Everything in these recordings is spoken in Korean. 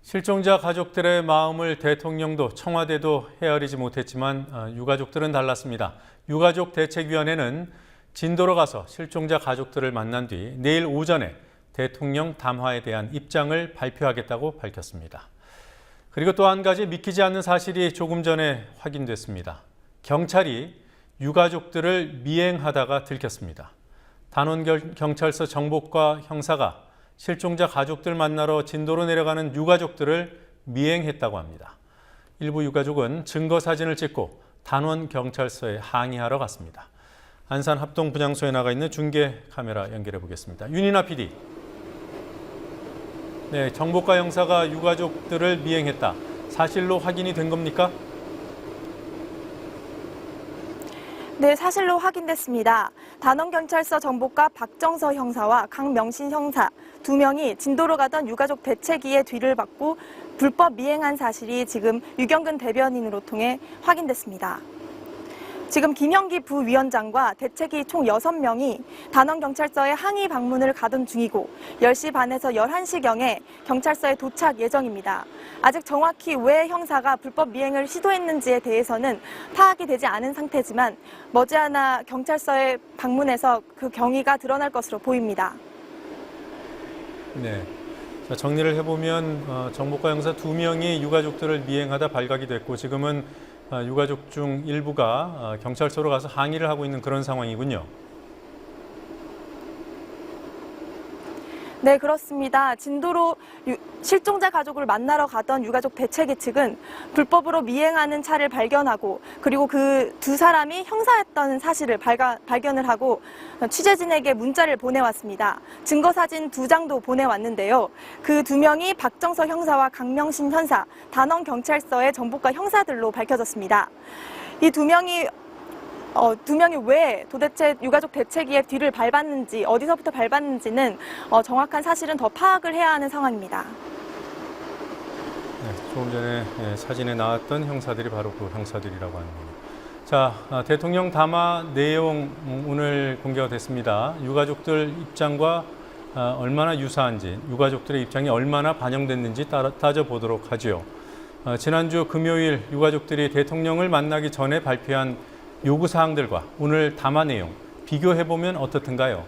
실종자 가족들의 마음을 대통령도 청와대도 헤아리지 못했지만 유가족들은 달랐습니다. 유가족 대책위원회는 진도로 가서 실종자 가족들을 만난 뒤 내일 오전에 대통령 담화에 대한 입장을 발표하겠다고 밝혔습니다. 그리고 또 한 가지 믿기지 않는 사실이 조금 전에 확인됐습니다. 경찰이 유가족들을 미행하다가 들켰습니다. 단원경찰서 정복과 형사가 실종자 가족들 만나러 진도로 내려가는 유가족들을 미행했다고 합니다. 일부 유가족은 증거 사진을 찍고 단원경찰서에 항의하러 갔습니다. 안산 합동분향소에 나가 있는 중계 카메라 연결해 보겠습니다. 윤이나 PD. 네, 정복과 형사가 유가족들을 미행했다. 사실로 확인이 된 겁니까? 네, 사실로 확인됐습니다. 단원경찰서 정복과 박정서 형사와 강명신 형사 두 명이 진도로 가던 유가족 대책위의 뒤를 받고 불법 미행한 사실이 지금 유경근 대변인으로 통해 확인됐습니다. 지금 김영기 부위원장과 대책위 총 6명이 단원경찰서에 항의 방문을 가던 중이고 10시 반에서 11시경에 경찰서에 도착 예정입니다. 아직 정확히 왜 형사가 불법 미행을 시도했는지에 대해서는 파악이 되지 않은 상태지만 머지않아 경찰서에 방문해서 그 경위가 드러날 것으로 보입니다. 네. 자, 정리를 해보면 정복과 형사 2명이 유가족들을 미행하다 발각이 됐고 지금은 유가족 중 일부가 경찰서로 가서 항의를 하고 있는 그런 상황이군요. 네, 그렇습니다. 진도로 실종자 가족을 만나러 가던 유가족 대책위 측은 불법으로 미행하는 차를 발견하고 그리고 그 두 사람이 형사였던 사실을 발견을 하고 취재진에게 문자를 보내왔습니다. 증거사진 2장도 보내왔는데요. 그 2명이 박정서 형사와 강명신 형사, 단원경찰서의 정복과 형사들로 밝혀졌습니다. 이 2명이 두 명이 왜 도대체 유가족 대책위의 뒤를 밟았는지, 어디서부터 밟았는지는 정확한 사실은 더 파악을 해야 하는 상황입니다. 네, 조금 전에 사진에 나왔던 형사들이 바로 그 형사들이라고 하는 겁니다. 자, 대통령 담화 내용 오늘 공개가 됐습니다. 유가족들 입장과 얼마나 유사한지, 유가족들의 입장이 얼마나 반영됐는지 따져보도록 하죠. 지난주 금요일 유가족들이 대통령을 만나기 전에 발표한 요구사항들과 오늘 담화 내용 비교해보면 어떻든가요?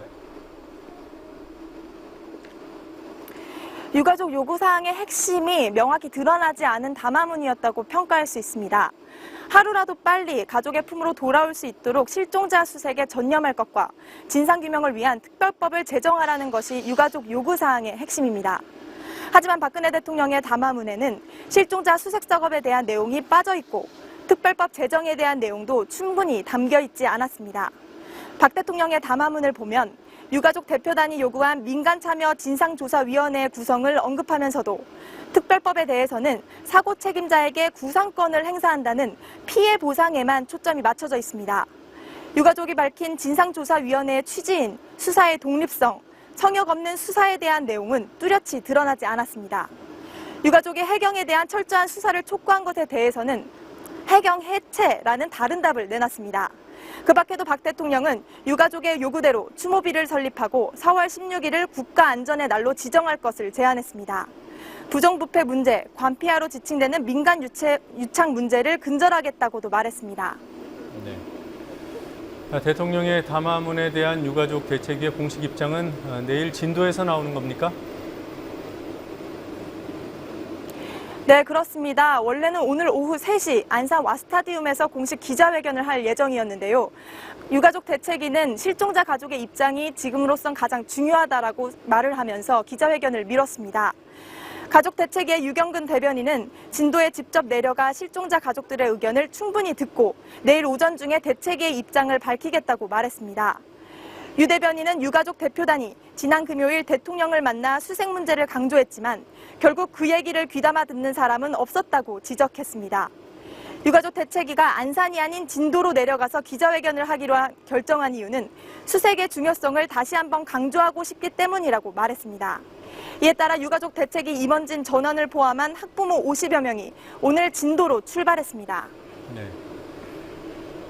유가족 요구사항의 핵심이 명확히 드러나지 않은 담화문이었다고 평가할 수 있습니다. 하루라도 빨리 가족의 품으로 돌아올 수 있도록 실종자 수색에 전념할 것과 진상규명을 위한 특별법을 제정하라는 것이 유가족 요구사항의 핵심입니다. 하지만 박근혜 대통령의 담화문에는 실종자 수색 작업에 대한 내용이 빠져 있고 특별법 제정에 대한 내용도 충분히 담겨 있지 않았습니다. 박 대통령의 담화문을 보면 유가족 대표단이 요구한 민간참여 진상조사위원회 구성을 언급하면서도 특별법에 대해서는 사고 책임자에게 구상권을 행사한다는 피해 보상에만 초점이 맞춰져 있습니다. 유가족이 밝힌 진상조사위원회의 취지인 수사의 독립성, 성역 없는 수사에 대한 내용은 뚜렷이 드러나지 않았습니다. 유가족이 해경에 대한 철저한 수사를 촉구한 것에 대해서는 해경 해체라는 다른 답을 내놨습니다. 그 밖에도 박 대통령은 유가족의 요구대로 추모비를 설립하고 4월 16일을 국가안전의 날로 지정할 것을 제안했습니다. 부정부패 문제, 관피아로 지칭되는 민간 유착 문제를 근절하겠다고도 말했습니다. 네. 대통령의 담화문에 대한 유가족 대책위의 공식 입장은 내일 진도에서 나오는 겁니까? 네, 그렇습니다. 원래는 오늘 오후 3시 안산 와스타디움에서 공식 기자회견을 할 예정이었는데요. 유가족 대책위는 실종자 가족의 입장이 지금으로선 가장 중요하다라고 말을 하면서 기자회견을 미뤘습니다. 가족 대책위의 유경근 대변인은 진도에 직접 내려가 실종자 가족들의 의견을 충분히 듣고 내일 오전 중에 대책위의 입장을 밝히겠다고 말했습니다. 유 대변인은 유가족 대표단이 지난 금요일 대통령을 만나 수색 문제를 강조했지만 결국 그 얘기를 귀담아 듣는 사람은 없었다고 지적했습니다. 유가족 대책위가 안산이 아닌 진도로 내려가서 기자회견을 하기로 결정한 이유는 수색의 중요성을 다시 한번 강조하고 싶기 때문이라고 말했습니다. 이에 따라 유가족 대책위 임원진 전원을 포함한 학부모 50여 명이 오늘 진도로 출발했습니다. 네.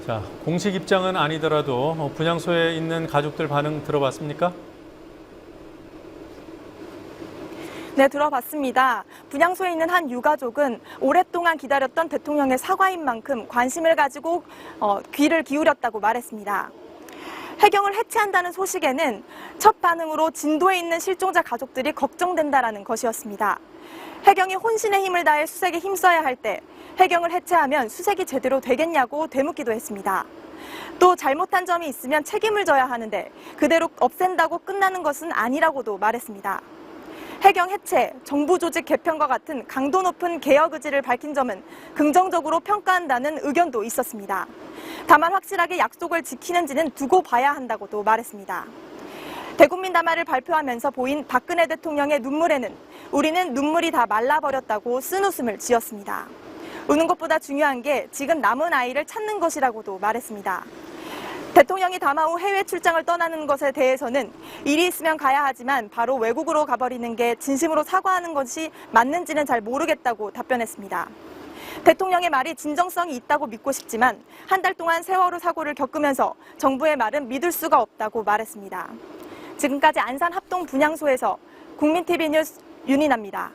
자, 공식 입장은 아니더라도 분향소에 있는 가족들 반응 들어봤습니까? 네, 들어봤습니다. 분향소에 있는 한 유가족은 오랫동안 기다렸던 대통령의 사과인 만큼 관심을 가지고 귀를 기울였다고 말했습니다. 해경을 해체한다는 소식에는 첫 반응으로 진도에 있는 실종자 가족들이 걱정된다라는 것이었습니다. 해경이 혼신의 힘을 다해 수색에 힘써야 할 때 해경을 해체하면 수색이 제대로 되겠냐고 되묻기도 했습니다. 또 잘못한 점이 있으면 책임을 져야 하는데 그대로 없앤다고 끝나는 것은 아니라고도 말했습니다. 해경 해체, 정부 조직 개편과 같은 강도 높은 개혁 의지를 밝힌 점은 긍정적으로 평가한다는 의견도 있었습니다. 다만 확실하게 약속을 지키는지는 두고 봐야 한다고도 말했습니다. 대국민 담화를 발표하면서 보인 박근혜 대통령의 눈물에는 우리는 눈물이 다 말라버렸다고 쓴웃음을 지었습니다. 우는 것보다 중요한 게 지금 남은 아이를 찾는 것이라고도 말했습니다. 대통령이 담화 후 해외 출장을 떠나는 것에 대해서는 일이 있으면 가야 하지만 바로 외국으로 가버리는 게 진심으로 사과하는 것이 맞는지는 잘 모르겠다고 답변했습니다. 대통령의 말이 진정성이 있다고 믿고 싶지만 한 달 동안 세월호 사고를 겪으면서 정부의 말은 믿을 수가 없다고 말했습니다. 지금까지 안산 합동 분향소에서 국민TV 뉴스 윤인아입니다.